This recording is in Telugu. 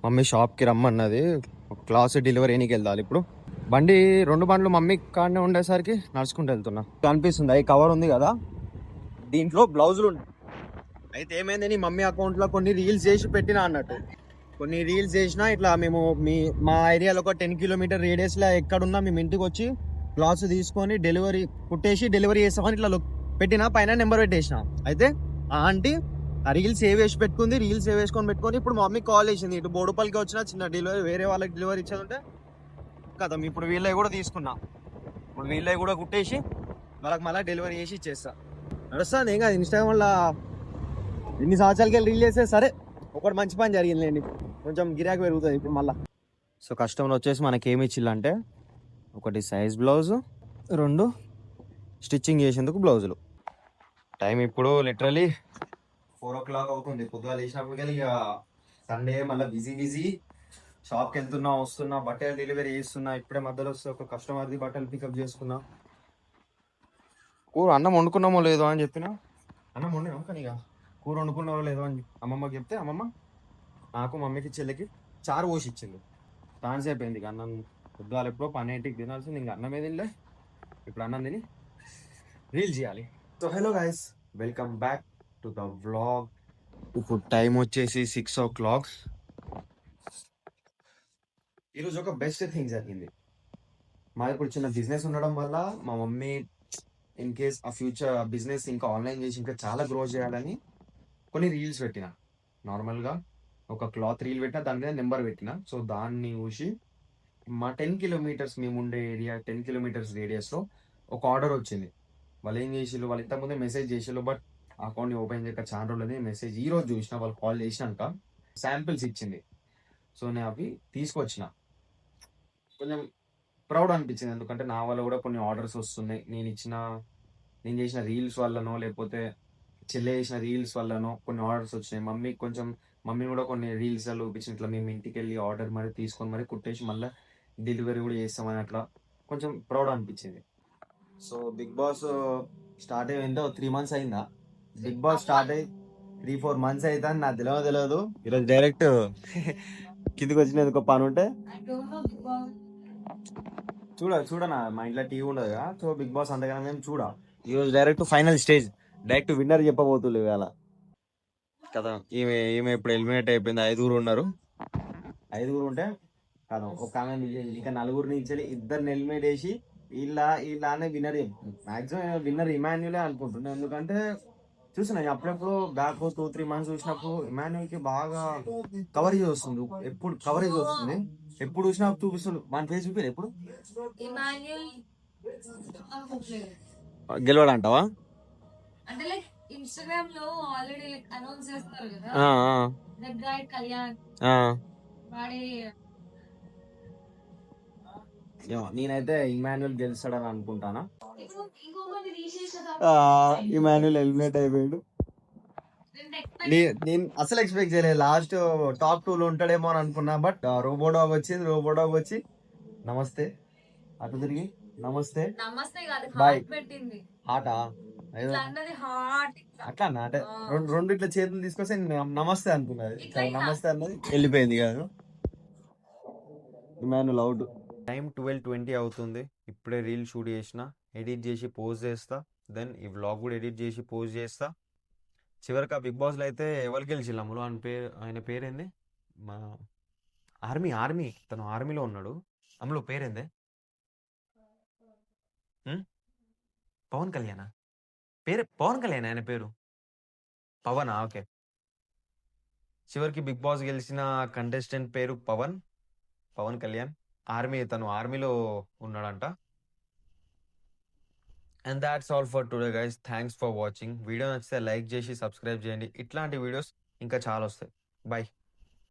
మమ్మీ షాప్కి రమ్మన్నది, క్లాస్ డెలివరీకి వెళ్ళాలి. ఇప్పుడు రెండు బండ్లు మమ్మీ కాడనే ఉండేసరికి నడుచుకుంటూ వెళ్తున్నా. అనిపిస్తుంది ఈ కవర్ ఉంది కదా, దీంట్లో బ్లౌజులు ఉన్నాయి. అయితే ఏమైంది, నీ మమ్మీ అకౌంట్లో కొన్ని రీల్స్ చేసి పెట్టినా అన్నట్టు. కొన్ని రీల్స్ చేసినా ఇట్లా మేము మా ఏరియాలో ఒక 10 కిలోమీటర్ రేడియస్లో ఎక్కడున్నా మేము ఇంటికి వచ్చి క్లాత్స్ తీసుకొని కుట్టేసి డెలివరీ చేస్తామని ఇట్లా పెట్టినా, పైన నెంబర్ పెట్టేసిన. అయితే ఆ ఆంటీ ఆ రీల్స్ సేవ్ వేసి పెట్టుకుంది, రీల్స్ సేవ్ వేసుకొని పెట్టుకొని ఇప్పుడు మా మమ్మీ కాల్ చేసింది. ఇటు బోడుపల్లికి వచ్చిన చిన్న డెలివరీ, వేరే వాళ్ళకి డెలివరీ ఇచ్చేది కదా. ఇప్పుడు వీళ్ళవి కూడా తీసుకున్నా, ఇప్పుడు వీళ్ళవి కూడా కుట్టేసి వాళ్ళకి మళ్ళీ డెలివరీ చేసి ఇచ్చేస్తా. నడుస్తుంది ఏం కాదు. ఇన్స్టాగ్రామ్లో ఎన్ని సంవత్సరాలకి వెళ్ళి రీల్ చేస్తే సరే ఒకటి మంచి పని జరిగిందండి, కొంచెం గిరాకీ పెరుగుతుంది ఇప్పుడు మళ్ళీ. సో కస్టమర్ వచ్చేసి మనకి ఏమి ఇచ్చిల్లంటే, ఒకటి సైజ్ బ్లౌజు, 2 స్టిచ్చింగ్ చేసేందుకు బ్లౌజులు. టైం ఇప్పుడు లిటరలీ 4 o'clock అవుతుంది. పొద్దుగా లేచినప్పటికీ ఇక సండే మళ్ళీ బిజీ షాప్కి వస్తున్నా, బట్టలు డెలివరీ చేస్తున్నా. ఇప్పుడే మధ్యలో వస్తే ఒక కస్టమర్ది బట్టలు పికప్ చేసుకున్నా. అన్నం వండుకున్నామో లేదో అని చెప్పిన, అన్నం వండినాం కానీ ఇక కూర వండుకున్నారో లేదో అని అమ్మమ్మకి చెప్తే, అమ్మమ్మ నాకు మమ్మీకి చెల్లికి చారు పోసి ఇచ్చింది. ఛాన్స్ అయిపోయింది ఇక అన్నం పొద్దుగాలు ఎప్పుడో 12కి తినాల్సింది, ఇంకా అన్నమే తినలే. ఇప్పుడు అన్నం తిని రీల్ చేయాలి. So hello guys, welcome back to the vlog. ఇప్పుడు టైం వచ్చేసి 6 o'clock. ఈరోజు ఒక బెస్ట్ థింగ్ జరిగింది. మా ఇప్పుడు చిన్న బిజినెస్ ఉండడం వల్ల మా మమ్మీ ఇన్ కేస్ ఆ ఫ్యూచర్ బిజినెస్ ఇంకా ఆన్లైన్ చేసి ఇంకా చాలా గ్రో చేయాలని కొన్ని రీల్స్ పెట్టిన. నార్మల్గా ఒక క్లాత్ రీల్ పెట్టినా, దాని మీద నెంబర్ పెట్టిన. సో దాన్ని చూసి మా 10 kilometers మేము ఉండే ఏరియా 10 kilometers రేడియస్లో ఒక ఆర్డర్ వచ్చింది. వాళ్ళు ఏం చేసిళ్ళు, వాళ్ళు ఇంతకుముందే మెసేజ్ చేసిళ్ళు, బట్ అకౌంట్ని ఓపెన్ చేయక చాలా రోజులని మెసేజ్ ఈరోజు చూసిన. వాళ్ళు కాల్ చేసినాక శాంపిల్స్ ఇచ్చింది. సో నేను అవి తీసుకొచ్చిన. కొంచెం ప్రౌడ్ అనిపించింది, ఎందుకంటే నా వల్ల కూడా కొన్ని ఆర్డర్స్ వస్తున్నాయి. నేను చేసిన రీల్స్ వల్లనో, లేకపోతే చెల్లె చేసిన రీల్స్ వల్లనో కొన్ని ఆర్డర్స్ వచ్చినాయి. మమ్మీ కూడా కొన్ని రీల్స్ చూపించిన, ఇట్లా మేము ఇంటికి వెళ్ళి ఆర్డర్ మరి తీసుకొని మరి కుట్టేసి మళ్ళీ డెలివరీ కూడా చేస్తామని అట్లా కొంచెం ప్రౌడ్ అనిపించింది. సో బిగ్ బాస్ స్టార్ట్ అయ్యిందో 3 months అయిందా, బిగ్ బాస్ స్టార్ట్ అయ్యి 3-4 months అయితే అని నాకు తెలియదు. ఈరోజు డైరెక్ట్ కిందికి వచ్చినందుకు పని ఉంటే చూడనా, మా ఇంట్లో టీవీ ఉండదు కదా. సో బిగ్ బాస్ అంతగానే మేము ఈరోజు direct final stage, direct winner చెప్పబోతుంది ఇవాళ కదా. ఈమె ఇప్పుడు ఎలిమినేట్ అయిపోయింది. 5 ఉన్నారు. 5 ఉంటే కదా, ఒక ఆమె ఇంకా 4 నుంచి 2 ఎలిమినేట్ చేసి వీళ్ళనే విన్నర్. మాక్సిమం విన్నర్ ఇమాన్యులే అనుకుంటున్నాను, ఎందుకంటే చూసిన అప్పుడెప్పుడు బ్యాక్ 2-3 months చూసినప్పుడు ఇమాన్యుల్కి బాగా కవరేజ్ వస్తుంది. ఎప్పుడు కవరేజ్ వస్తుంది, ఎప్పుడు చూసినా చూపిస్తుంది. మన ఫేస్ చూపి ఎప్పుడు గెలవడంటావా? అంటే లైక్ ఇన్‌స్టాగ్రామ్ లో ఆల్రెడీ లైక్ అనౌన్స్ చేస్తారు కదా, దట్ గై కళ్యాణ్ వాడే. నేనైతే ఇమాన్యుల్ గెలుస్తాడని అనుకుంటానా. ఇంకొకటి తీసేసేదా, ఇమాన్యుల్ ఎలిమినేట్ అయిపోయాడు. నేను అసలు ఎక్స్పెక్ట్ చేయలేదు, లాస్ట్ టాప్ 2లో ఉంటాడేమో అని అనుకున్నా. బట్ రోబోడాగ్ వచ్చింది. రోబోడాగ్ వచ్చి నమస్తే అటు తిరిగి నమస్తే బాయ్ పెట్టింది. హాటా అట్లా అన్న, అంటే రెండు ఇట్లా చేతులు తీసుకొస్తే నమస్తే అనుకున్నది, నమస్తే అన్నది వెళ్ళిపోయింది కాదు. Emmanuel out. టైం 12:20 అవుతుంది. ఇప్పుడే రీల్ షూట్ చేసిన, ఎడిట్ చేసి పోస్ట్ చేస్తా. దెన్ ఈ వ్లాగ్ కూడా ఎడిట్ చేసి పోస్ట్ చేస్తా. చివరికి ఆ బిగ్ బాస్లో అయితే ఎవరు గెలిచిల్లు అమ్ములు ఆయన పేరేంది, మా ఆర్మీ తను ఆర్మీలో ఉన్నాడు. అమ్ములు పేరేందే, పవన్ కళ్యాణ్ పవన్ కళ్యాణ్ ఆయన పేరు పవనా? ఓకే. చివరికి బిగ్ బాస్ గెలిచిన కంటెస్టెంట్ పేరు పవన్ కళ్యాణ్. తను ఆర్మీలో ఉన్నాడంట. And that's all for today guys. Thanks for watching. Video నచ్చితే లైక్ చేసి సబ్స్క్రైబ్ చేయండి. ఇట్లాంటి వీడియోస్ ఇంకా చాలా వస్తాయి. బై.